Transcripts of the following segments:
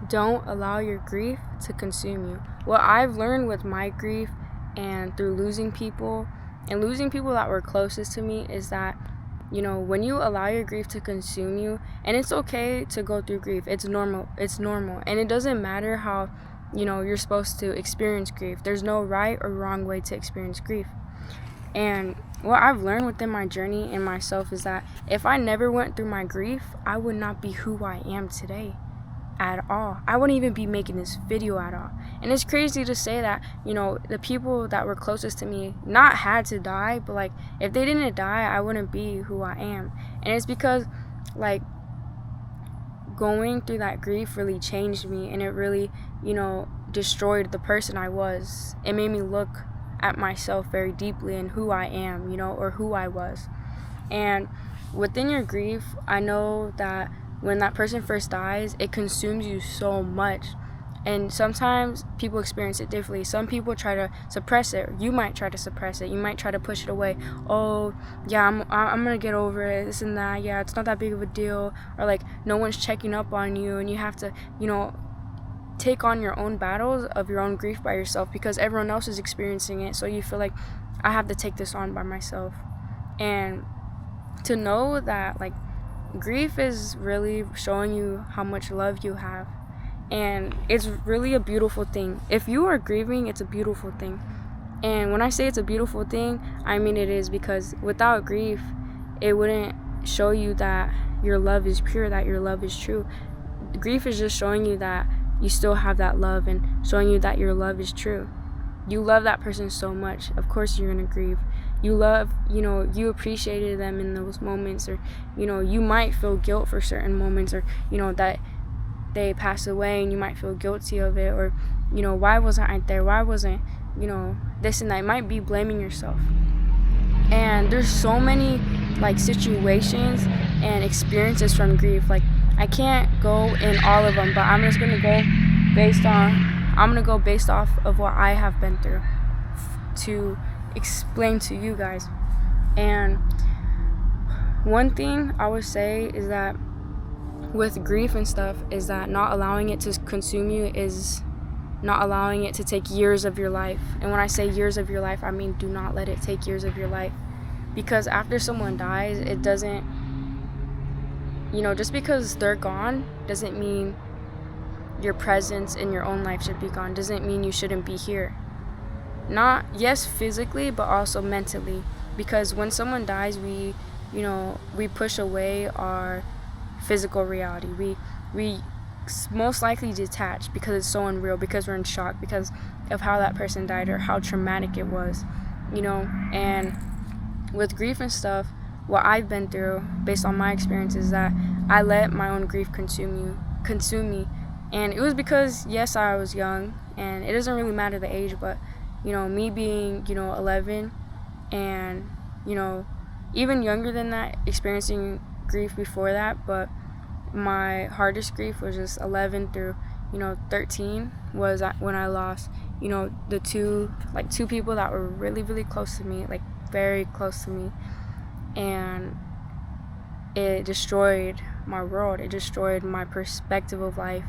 Don't allow your grief to consume you. What I've learned with my grief and through losing people and losing people that were closest to me is that, when you allow your grief to consume you, and it's okay to go through grief, it's normal, and it doesn't matter how, you're supposed to experience grief. There's no right or wrong way to experience grief. And what I've learned within my journey and myself is that if I never went through my grief, I would not be who I am today at all. I wouldn't even be making this video at all. And it's crazy to say that, the people that were closest to me not had to die, but like if they didn't die, I wouldn't be who I am. And it's because like going through that grief really changed me, and it really, destroyed the person I was. It made me look at myself very deeply and who I am, or who I was. And within your grief, I know that when that person first dies, it consumes you so much. And sometimes people experience it differently. Some people try to suppress it. You might try to suppress it. You might try to push it away. Oh, yeah, I'm gonna get over it, this and that. Yeah, it's not that big of a deal. Or like no one's checking up on you, and you have to, take on your own battles of your own grief by yourself because everyone else is experiencing it. So you feel like I have to take this on by myself. And to know that like grief is really showing you how much love you have, and it's really a beautiful thing. If you are grieving, it's a beautiful thing. And when I say it's a beautiful thing, I mean it is, because without grief, it wouldn't show you that your love is pure, that your love is true. Grief is just showing you that you still have that love and showing you that your love is true. You love that person so much. Of course you're going to grieve. You love, you appreciated them in those moments, or, you might feel guilt for certain moments, or, that they passed away and you might feel guilty of it, or, why wasn't I there? Why wasn't, this and that? You might be blaming yourself. And there's so many like situations and experiences from grief. Like I can't go in all of them, but I'm just gonna go based off of what I have been through to explain to you guys. And one thing I would say is that with grief and stuff is that not allowing it to consume you is not allowing it to take years of your life. And when I say years of your life, I mean do not let it take years of your life. Because after someone dies, it doesn't, just because they're gone doesn't mean your presence in your own life should be gone. Doesn't mean you shouldn't be here. Not, yes, physically, but also mentally. Because when someone dies, we push away our physical reality. We most likely detach because it's so unreal, because we're in shock because of how that person died or how traumatic it was, and with grief and stuff, what I've been through based on my experience is that I let my own grief consume me. And it was because, yes, I was young, and it doesn't really matter the age, but me being 11 and even younger than that, experiencing grief before that, but my hardest grief was just 11 through 13 was when I lost the two people that were really, really close to me, like very close to me. And it destroyed my world. It destroyed my perspective of life.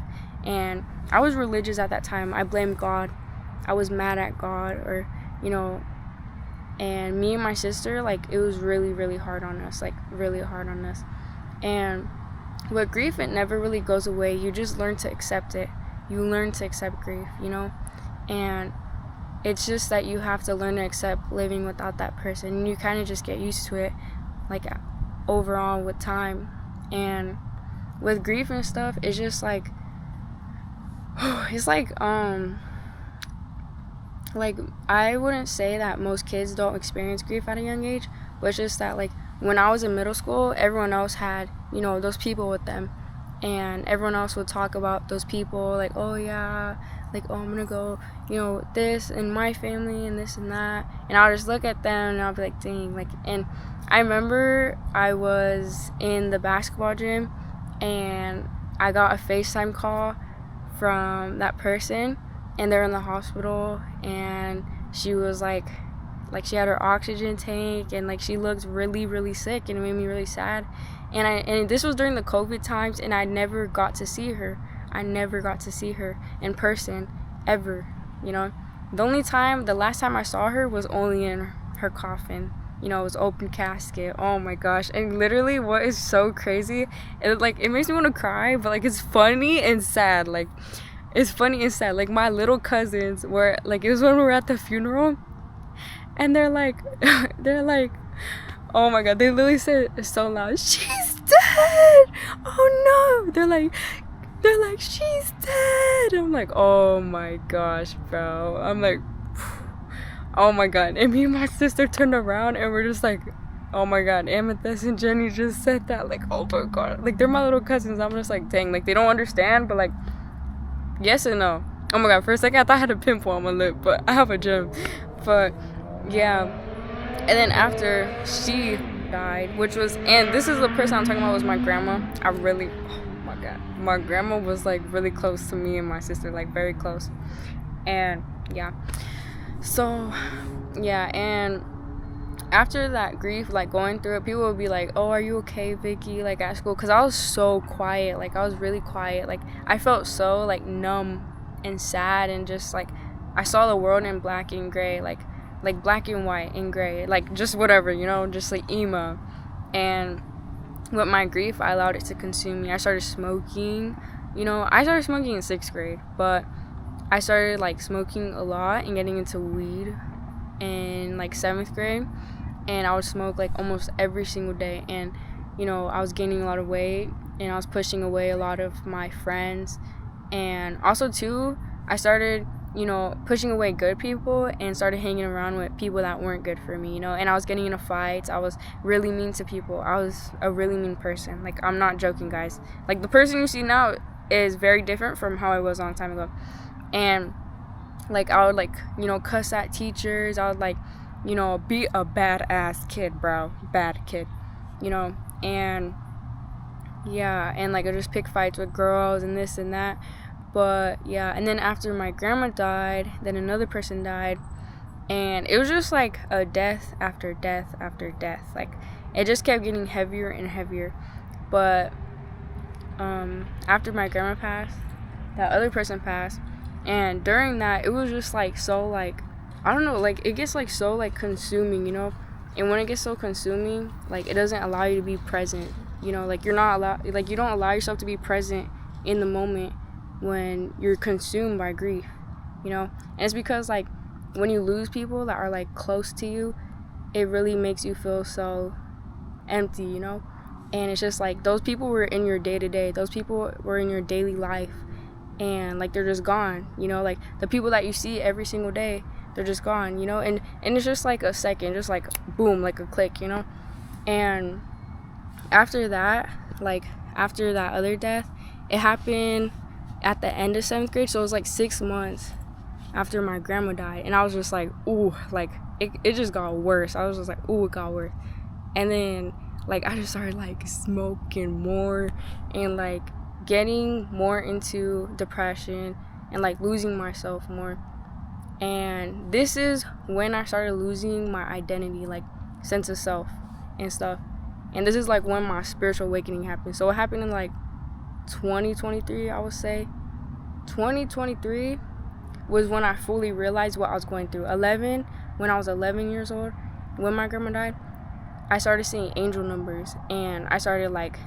And I was religious at that time. I blamed God. I was mad at God, or and me and my sister, like, it was really, really hard on us, And with grief, it never really goes away. You just learn to accept it. You learn to accept grief, and it's just that you have to learn to accept living without that person, and you kind of just get used to it, like, overall with time. And with grief and stuff, it's just like it's like I wouldn't say that most kids don't experience grief at a young age, but it's just that, like, when I was in middle school, everyone else had those people with them, and everyone else would talk about those people, like, oh yeah, like, oh, I'm gonna go this and my family and this and that, and I'll just look at them and I'll be like, dang. Like, and I remember I was in the basketball gym and I got a FaceTime call from that person, and they're in the hospital, and she was like she had her oxygen tank, and like she looked really, really sick, and it made me really sad. And this was during the COVID times, and I never got to see her. I never got to see her in person ever, you know. The last time I saw her was only in her coffin. You know, it was open casket. Oh my gosh. And literally what is so crazy, it makes me want to cry, but like it's funny and sad. Like it's funny and sad. Like my little cousins were like, it was when we were at the funeral, and they're like oh my god, they literally said it so loud, "She's dead!" Oh no. They're like, "She's dead." I'm like, oh my gosh, bro. I'm like, oh my god. And me and my sister turned around and we're just like, oh my god, Amethyst and Jenny just said that. Like, oh my god. Like, they're my little cousins. I'm just like, dang. Like, they don't understand, but like, yes and no. Oh my god, for a second I thought I had a pimple on my lip, but I have a gym. But yeah. And then after she died, and this is the person I'm talking about, was my grandma. Oh my god. My grandma was like really close to me and my sister, like very close. And yeah. So, yeah, and after that grief, like going through it, people would be like, "Oh, are you okay, Vicky?" Like at school, because I was so quiet. Like I was really quiet. Like I felt so like numb and sad, and just like I saw the world in black and gray, like black and white and gray, like just whatever, you know, just like emo. And with my grief, I allowed it to consume me. I started smoking. You know, I started smoking in 6th grade, but I started like smoking a lot and getting into weed in like 7th grade, and I would smoke like almost every single day. And you know, I was gaining a lot of weight, and I was pushing away a lot of my friends. And also too, I started, you know, pushing away good people and started hanging around with people that weren't good for me, you know. And I was getting into fights. I was really mean to people. I was a really mean person. Like, I'm not joking, guys. Like, the person you see now is very different from how I was a long time ago. And like I would like, you know, cuss at teachers. I would like, you know, be a badass kid, bro. Bad kid, you know. And yeah, and like I just pick fights with girls and this and that. But yeah, and then after my grandma died, then another person died, and it was just like a death after death after death. Like it just kept getting heavier and heavier. But after my grandma passed, that other person passed. And during that, it was just like so like, I don't know, like it gets like so like consuming, you know. And when it gets so consuming, like it doesn't allow you to be present, you know. Like you're not allowed, like you don't allow yourself to be present in the moment when you're consumed by grief, you know. And it's because like when you lose people that are like close to you, it really makes you feel so empty, you know. And it's just like those people were in your day-to-day, those people were in your daily life, and like they're just gone, you know. Like the people that you see every single day, they're just gone, you know. And it's just like a second, just like boom, like a click, you know. And after that, like after that other death, it happened at the end of 7th grade. So it was like 6 months after my grandma died, and I was just like, ooh, like it just got worse. I was just like, ooh, it got worse. And then like I just started like smoking more and like getting more into depression and like losing myself more. And this is when I started losing my identity, like sense of self and stuff. And this is like when my spiritual awakening happened. So it happened in like 2023, I would say. 2023 was when I fully realized what I was going through. When I was 11 years old, when my grandma died, I started seeing angel numbers, and I started like,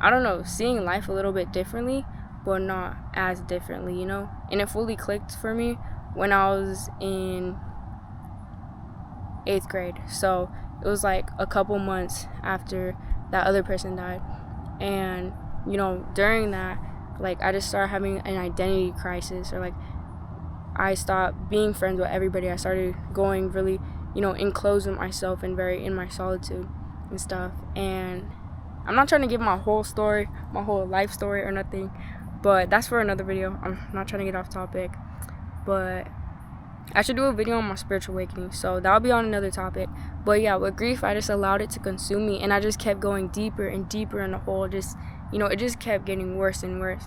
I don't know, seeing life a little bit differently, but not as differently, you know. And it fully clicked for me when I was in 8th grade. So it was like a couple months after that other person died. And you know, during that, like I just started having an identity crisis, or like I stopped being friends with everybody. I started going really, you know, enclosed with myself and very in my solitude and stuff. And I'm not trying to give my whole story, my whole life story or nothing, but that's for another video. I'm not trying to get off topic, but I should do a video on my spiritual awakening, so that'll be on another topic. But yeah, with grief, I just allowed it to consume me, and I just kept going deeper and deeper in the hole. Just, you know, it just kept getting worse and worse.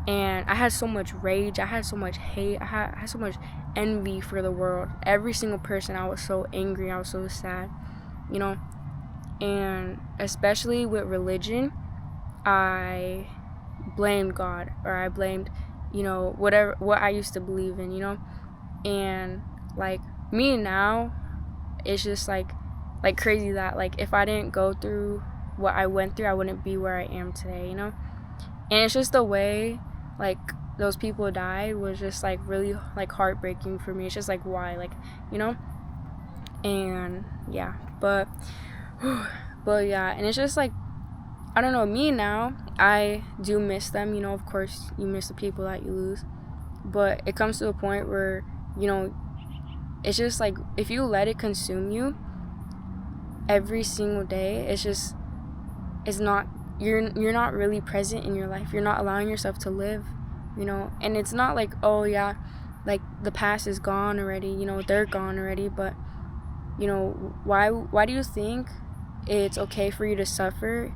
And I had so much rage, I had so much hate, I had so much envy for the world. Every single person, I was so angry, I was so sad, you know. And especially with religion, I blamed God, or I blamed, whatever, what I used to believe in, and like me now, it's just like crazy that like if I didn't go through what I went through, I wouldn't be where I am today, and it's just the way like those people died was just like really like heartbreaking for me. It's just like, why, like, and yeah, but yeah, and it's just like, I don't know, me now, I do miss them, of course you miss the people that you lose, but it comes to a point where, it's just like, if you let it consume you every single day, it's not, you're not really present in your life. You're not allowing yourself to live, and it's not like, oh yeah, like the past is gone already, they're gone already, but why do you think it's okay for you to suffer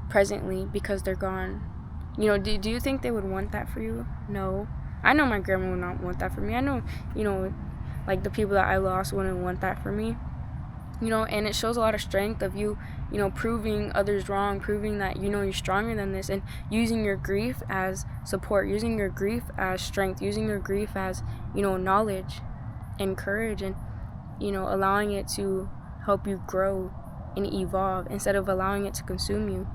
presently because they're gone? Do you think they would want that for you? No. I know my grandma would not want that for me. I know, like the people that I lost wouldn't want that for me. And it shows a lot of strength of you, proving others wrong, proving that, you're stronger than this, and using your grief as support, using your grief as strength, using your grief as, knowledge and courage, and, allowing it to help you grow and evolve instead of allowing it to consume you.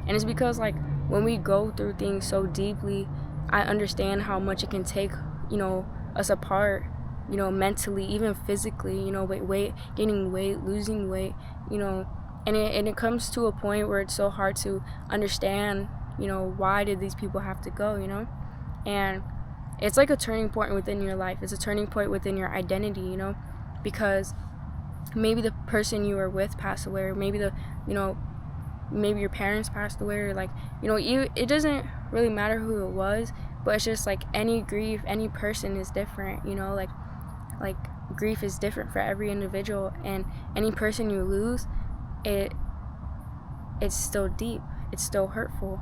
And it's because, like, when we go through things so deeply, I understand how much it can take, us apart, mentally, even physically, weight, gaining weight, losing weight, and it comes to a point where it's so hard to understand, why did these people have to go, and it's like a turning point within your life. It's a turning point within your identity, because maybe the person you were with passed away, or maybe maybe your parents passed away, or like, it doesn't really matter who it was, but it's just like any grief, any person is different, like grief is different for every individual, and any person you lose, it's still deep, it's still hurtful,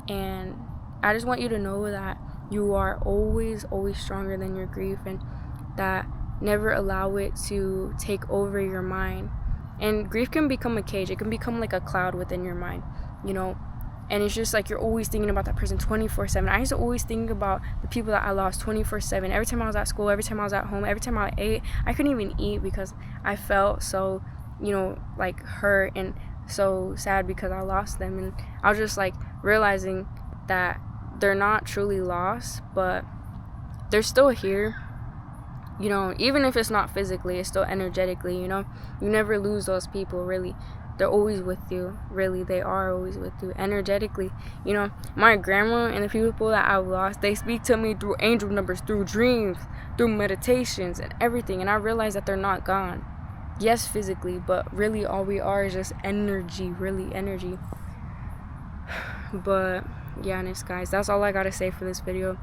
and I just want you to know that you are always stronger than your grief, and that never allow it to take over your mind. And grief can become a cage. It can become like a cloud within your mind, and it's just like you're always thinking about that person 24/7. I used to always think about the people that I lost 24/7. Every time I was at school, every time I was at home, every time I ate, I couldn't even eat because I felt so, like hurt and so sad because I lost them. And I was just like realizing that they're not truly lost, but they're still here. Even if it's not physically, it's still energetically, you never lose those people, really. They're always with you, really. They are always with you energetically. My grandma and the people that I've lost, they speak to me through angel numbers, through dreams, through meditations and everything, and I realize that they're not gone. Yes, physically, but really all we are is just energy, really energy. But yeah, guys, that's all I gotta say for this video.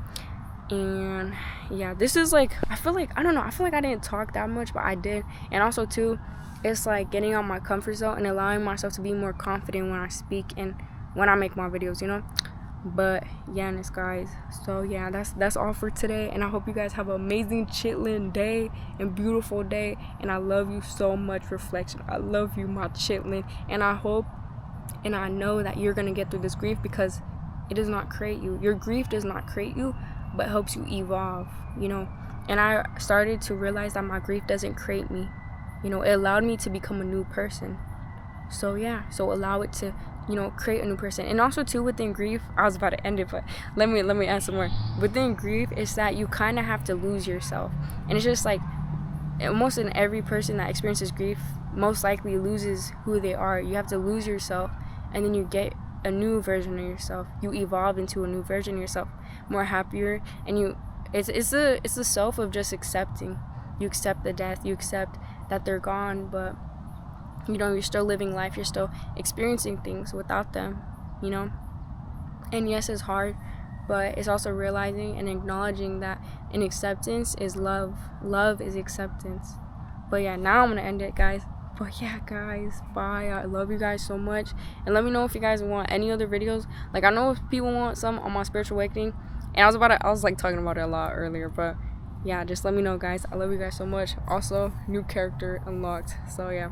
And yeah, this is like, I feel like I didn't talk that much, but I did. And also too, it's like getting out my comfort zone and allowing myself to be more confident when I speak and when I make my videos, But yeah, guys, so yeah, that's all for today, and I hope you guys have an amazing chitlin day and beautiful day, and I love you so much, Reflection. I love you, my chitlin, and I hope and I know that you're gonna get through this grief, because it does not create you. Your grief does not create you, but helps you evolve, And I started to realize that my grief doesn't create me. It allowed me to become a new person. So yeah, so allow it to, create a new person. And also too, within grief, I was about to end it, but let me add some more. Within grief, it's that you kind of have to lose yourself. And it's just like, almost in every person that experiences grief most likely loses who they are. You have to lose yourself, and then you get a new version of yourself. You evolve into a new version of yourself, more happier, and it's the self of just accepting. You accept the death, you accept that they're gone, but you're still living life, you're still experiencing things without them, And yes, it's hard, but it's also realizing and acknowledging that in acceptance is love. Love is acceptance. But yeah, now I'm gonna end it, guys. But yeah, guys, bye. I love you guys so much, and let me know if you guys want any other videos. Like, I know if people want some on my spiritual awakening, and I was like talking about it a lot earlier, but yeah, just let me know, guys. I love you guys so much. Also, new character unlocked, so yeah.